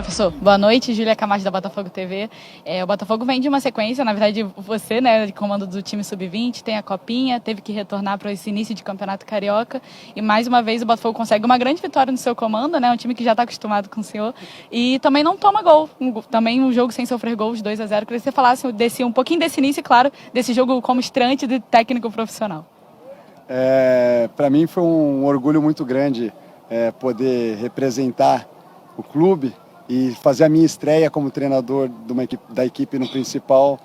Professor, boa noite, Júlia Camacho da Botafogo TV. O Botafogo vem de uma sequência, na verdade você, né, de comando do time sub-20, tem a copinha, teve que retornar para esse início de campeonato carioca e mais uma vez o Botafogo consegue uma grande vitória no seu comando, né, um time que já está acostumado com o senhor e também não toma gol, também um jogo sem sofrer gols, 2-0. Queria que você falasse um pouquinho desse início e claro, desse jogo como estreante de técnico profissional. Para mim foi um orgulho muito grande poder representar o clube e fazer a minha estreia como treinador da equipe no principal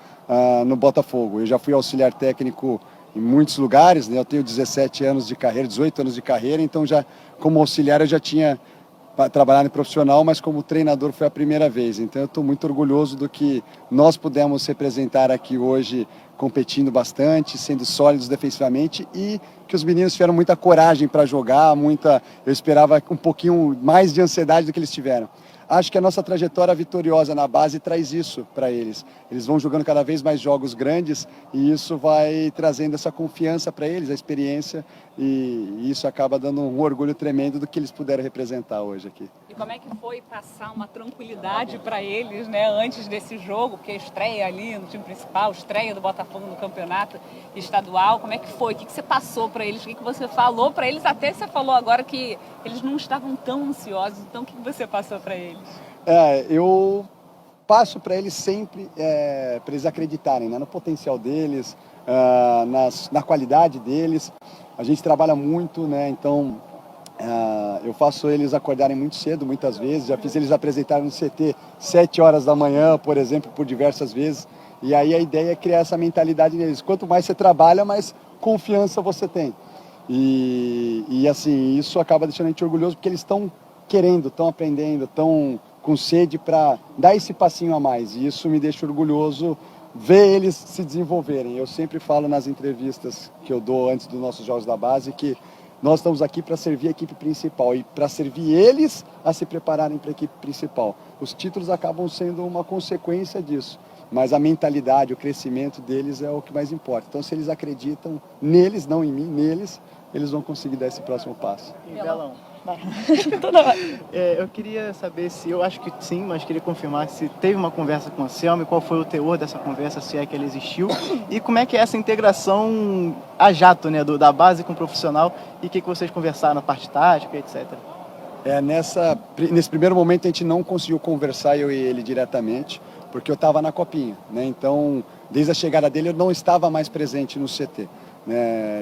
no Botafogo. Eu já fui auxiliar técnico em muitos lugares, né? Eu tenho 17 anos de carreira, 18 anos de carreira, então já como auxiliar eu já tinha trabalhado em profissional, mas como treinador foi a primeira vez. Então eu estou muito orgulhoso do que nós pudemos representar aqui hoje, competindo bastante, sendo sólidos defensivamente e que os meninos tiveram muita coragem para jogar, eu esperava um pouquinho mais de ansiedade do que eles tiveram. Acho que a nossa trajetória vitoriosa na base traz isso para eles. Eles vão jogando cada vez mais jogos grandes e isso vai trazendo essa confiança para eles, a experiência, e isso acaba dando um orgulho tremendo do que eles puderam representar hoje aqui. E como é que foi passar uma tranquilidade para eles, né, antes desse jogo, porque estreia ali no time principal, estreia do Botafogo no campeonato estadual, como é que foi? O que você passou para eles? O que você falou para eles? Até você falou agora que eles não estavam tão ansiosos, então o que você passou para eles? Eu passo para eles sempre, para eles acreditarem, né, no potencial deles, na qualidade deles. A gente trabalha muito, né, então eu faço eles acordarem muito cedo, muitas vezes. Já fiz eles apresentarem no CT 7 horas da manhã, por exemplo, por diversas vezes. E aí a ideia é criar essa mentalidade neles. Quanto mais você trabalha, mais confiança você tem. E assim, isso acaba deixando a gente orgulhoso, porque eles estão querendo, estão aprendendo, estão com sede para dar esse passinho a mais. E isso me deixa orgulhoso ver eles se desenvolverem. Eu sempre falo nas entrevistas que eu dou antes dos nossos jogos da base que nós estamos aqui para servir a equipe principal e para servir eles a se prepararem para a equipe principal. Os títulos acabam sendo uma consequência disso, mas a mentalidade, o crescimento deles é o que mais importa. Então, se eles acreditam neles, não em mim, neles, eles vão conseguir dar esse próximo passo. Belão. Eu queria saber se, eu acho que sim, mas queria confirmar se teve uma conversa com o Anselmo, qual foi o teor dessa conversa, se é que ele existiu, e como é que é essa integração a jato, né, da base com o profissional, e o que vocês conversaram na parte tática, etc. Nesse primeiro momento a gente não conseguiu conversar, eu e ele diretamente, porque eu estava na copinha, né? Então, desde a chegada dele eu não estava mais presente no CT.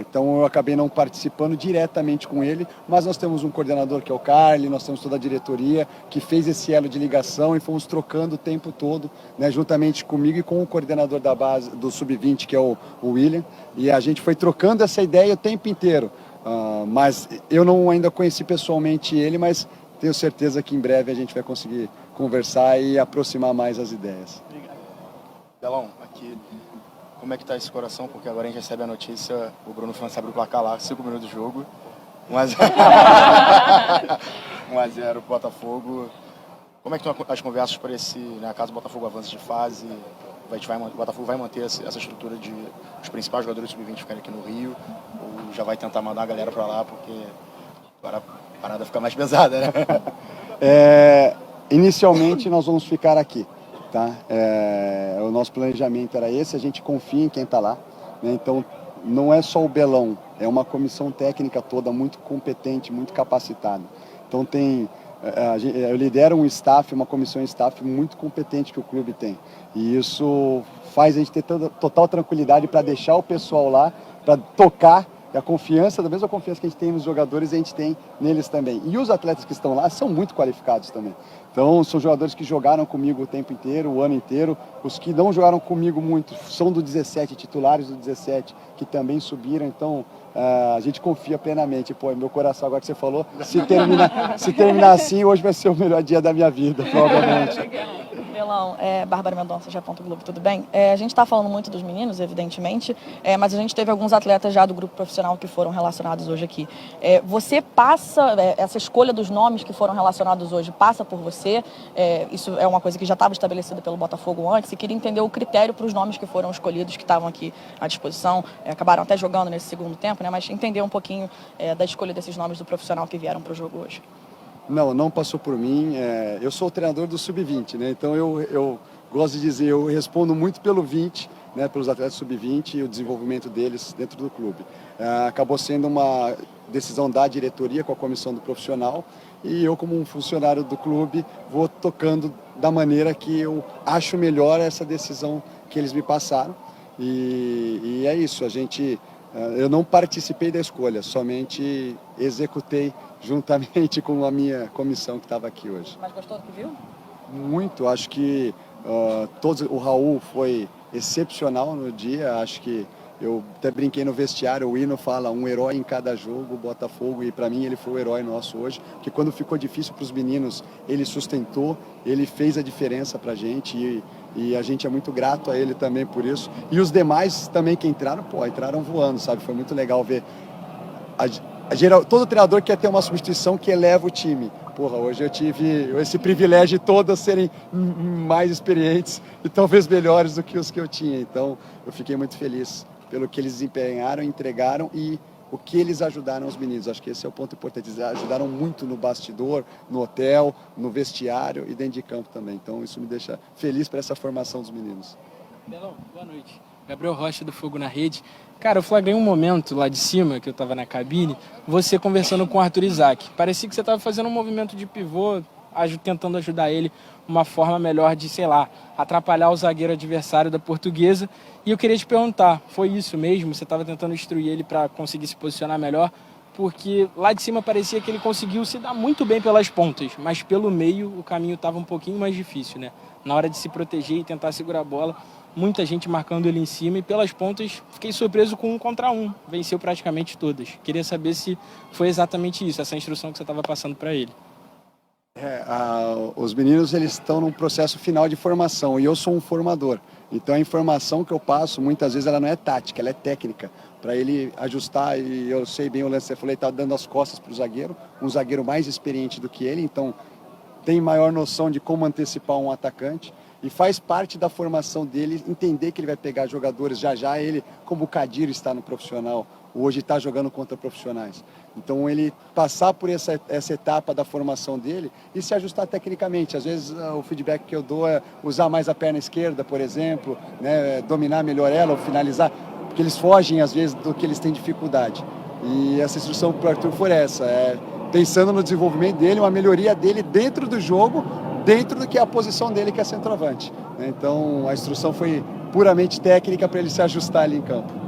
Então eu acabei não participando diretamente com ele, mas nós temos um coordenador que é o Carly, nós temos toda a diretoria que fez esse elo de ligação e fomos trocando o tempo todo, né, juntamente comigo e com o coordenador da base do Sub-20, que é o William, e a gente foi trocando essa ideia o tempo inteiro, mas eu não ainda conheci pessoalmente ele, mas tenho certeza que em breve a gente vai conseguir conversar e aproximar mais as ideias. Obrigado. Belão, aqui... Como é que tá esse coração? Porque agora a gente recebe a notícia, o Bruno França abre o placar lá, 5 minutos do jogo, 1-0 pro Botafogo. Como é que estão as conversas para caso o Botafogo avance de fase, o Botafogo vai manter essa estrutura de os principais jogadores sub-20 ficarem aqui no Rio, ou já vai tentar mandar a galera para lá, porque agora a parada fica mais pesada, né? Inicialmente nós vamos ficar aqui. Tá? O nosso planejamento era esse, a gente confia em quem está lá, né? Então não é só o Belão, é uma comissão técnica toda muito competente, muito capacitada. Então eu lidero um staff, uma comissão staff muito competente que o clube tem, e isso faz a gente ter total tranquilidade para deixar o pessoal lá, para tocar. Da mesma confiança que a gente tem nos jogadores, a gente tem neles também. E os atletas que estão lá são muito qualificados também. Então, são jogadores que jogaram comigo o tempo inteiro, o ano inteiro. Os que não jogaram comigo muito são do 17, titulares do 17, que também subiram. Então, a gente confia plenamente. Pô, meu coração, agora que você falou, se terminar assim, hoje vai ser o melhor dia da minha vida, provavelmente. Belão, Bárbara Mendonça, Já. Globo, tudo bem? A gente está falando muito dos meninos, evidentemente, mas a gente teve alguns atletas já do grupo profissional que foram relacionados hoje aqui. Você passa, essa escolha dos nomes que foram relacionados hoje, passa por você? Isso é uma coisa que já estava estabelecida pelo Botafogo antes, e queria entender o critério para os nomes que foram escolhidos, que estavam aqui à disposição, acabaram até jogando nesse segundo tempo, né? Mas entender um pouquinho da escolha desses nomes do profissional que vieram para o jogo hoje. Não passou por mim. Eu sou o treinador do Sub-20, né? Então eu gosto de dizer, eu respondo muito pelo 20, né? Pelos atletas Sub-20 e o desenvolvimento deles dentro do clube. Acabou sendo uma decisão da diretoria com a comissão do profissional e eu, como um funcionário do clube, vou tocando da maneira que eu acho melhor essa decisão que eles me passaram. E é isso, eu não participei da escolha, somente executei juntamente com a minha comissão que estava aqui hoje. Mas gostou do que viu? Muito, acho que o Raul foi excepcional no dia, acho que eu até brinquei no vestiário, o hino fala um herói em cada jogo, o Botafogo, e para mim ele foi o herói nosso hoje, porque quando ficou difícil para os meninos, ele sustentou, ele fez a diferença para a gente e a gente é muito grato a ele também por isso. E os demais também que entraram, entraram voando, sabe? Foi muito legal ver. Todo treinador quer ter uma substituição que eleva o time. Hoje eu tive esse privilégio de todas serem mais experientes e talvez melhores do que os que eu tinha. Então eu fiquei muito feliz pelo que eles desempenharam, entregaram e o que eles ajudaram os meninos. Acho que esse é o ponto importante. Eles ajudaram muito no bastidor, no hotel, no vestiário e dentro de campo também. Então isso me deixa feliz para essa formação dos meninos. Belão, boa noite. Gabriel Rocha do Fogo na Rede. Cara, eu flagrei um momento lá de cima, que eu estava na cabine, você conversando com o Arthur Isaac. Parecia que você estava fazendo um movimento de pivô, tentando ajudar ele, uma forma melhor de, atrapalhar o zagueiro adversário da Portuguesa. E eu queria te perguntar, foi isso mesmo? Você estava tentando instruir ele para conseguir se posicionar melhor? Porque lá de cima parecia que ele conseguiu se dar muito bem pelas pontas, mas pelo meio o caminho estava um pouquinho mais difícil, né? Na hora de se proteger e tentar segurar a bola, muita gente marcando ele em cima e pelas pontas fiquei surpreso com 1 contra 1. Venceu praticamente todas. Queria saber se foi exatamente isso, essa instrução que você estava passando para ele. Os meninos eles estão num processo final de formação e eu sou um formador. Então a informação que eu passo, muitas vezes ela não é tática, ela é técnica. Para ele ajustar, e eu sei bem o lance, você falou, ele está dando as costas para o zagueiro, um zagueiro mais experiente do que ele, então tem maior noção de como antecipar um atacante. E faz parte da formação dele entender que ele vai pegar jogadores já ele, como o Kadir está no profissional, hoje está jogando contra profissionais. Então ele passar por essa etapa da formação dele e se ajustar tecnicamente. Às vezes o feedback que eu dou é usar mais a perna esquerda, por exemplo, né, dominar melhor ela ou finalizar, porque eles fogem às vezes do que eles têm dificuldade. E essa instrução para o Arthur foi essa, pensando no desenvolvimento dele, uma melhoria dele dentro do jogo, dentro do que é a posição dele, que é centroavante. Então a instrução foi puramente técnica para ele se ajustar ali em campo.